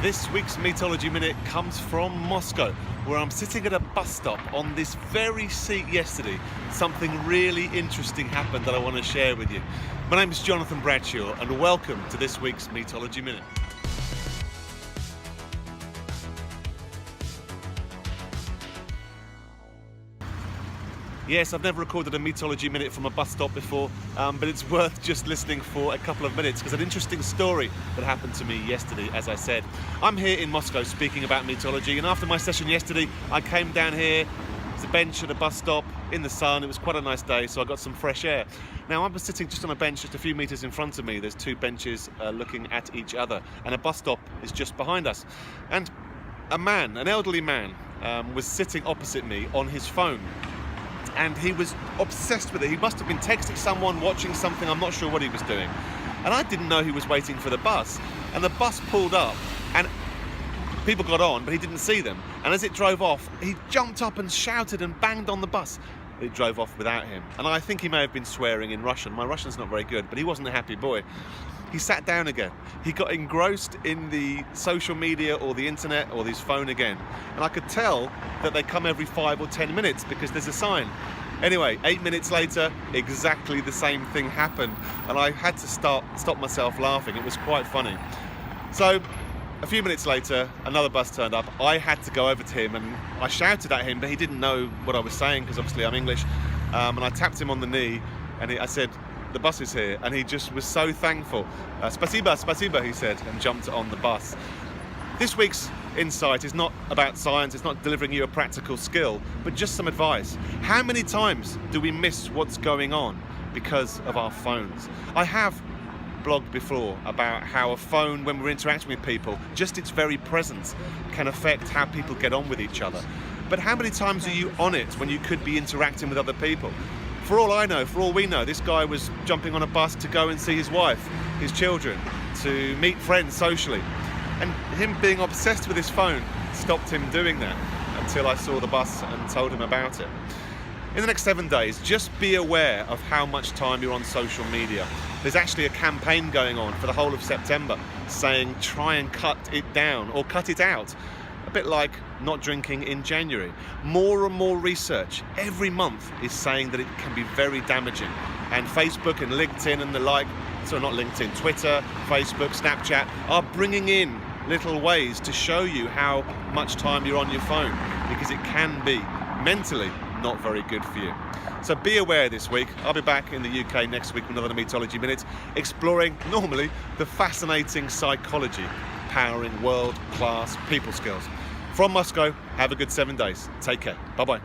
This week's Meteorology Minute comes from Moscow, where I'm sitting at a bus stop on this very seat yesterday. Something really interesting happened that I want to share with you. My name is Jonathan Bradshaw, and welcome to this week's Meteorology Minute. Yes, I've never recorded a Meteorology Minute from a bus stop before, but it's worth just listening for a couple of minutes because an interesting story that happened to me yesterday, as I said. I'm here in Moscow speaking about meteorology, and after my session yesterday, I came down here. There's a bench at a bus stop in the sun. It was quite a nice day, so I got some fresh air. Now, I was sitting just on a bench just a few meters in front of me. There's two benches looking at each other, and a bus stop is just behind us. And a man, an elderly man, was sitting opposite me on his phone. And he was obsessed with it. He must have been texting someone, watching something. I'm not sure what he was doing. And I didn't know he was waiting for the bus. And the bus pulled up and people got on, but he didn't see them. And as it drove off, he jumped up and shouted and banged on the bus. It drove off without him. And I think he may have been swearing in Russian. My Russian's not very good, but he wasn't a happy boy. He sat down again. He got engrossed in the social media or the internet or his phone again. And I could tell that they come every 5 or 10 minutes because there's a sign. Anyway, 8 minutes later, exactly the same thing happened. And I had to stop myself laughing. It was quite funny. So a few minutes later, another bus turned up. I had to go over to him and I shouted at him, but he didn't know what I was saying because obviously I'm English. And I tapped him on the knee and I said, "The bus is here," and he just was so thankful. Spasiba, spasiba, he said, and jumped on the bus. This week's insight is not about science, it's not delivering you a practical skill, but just some advice. How many times do we miss what's going on because of our phones? I have blogged before about how a phone, when we're interacting with people, just its very presence can affect how people get on with each other. But how many times are you on it when you could be interacting with other people? For all I know, for all we know, this guy was jumping on a bus to go and see his wife, his children, to meet friends socially. And him being obsessed with his phone stopped him doing that until I saw the bus and told him about it. In the next 7 days, just be aware of how much time you're on social media. There's actually a campaign going on for the whole of September saying try and cut it down or cut it out. A bit like not drinking in January. More and more research every month is saying that it can be very damaging. And Facebook and LinkedIn and the like, so not LinkedIn, Twitter, Facebook, Snapchat, are bringing in little ways to show you how much time you're on your phone, because it can be mentally not very good for you. So be aware this week. I'll be back in the UK next week with another Meteorology Minute, exploring normally the fascinating psychology powering world-class people skills. From Moscow, have a good 7 days. Take care. Bye-bye.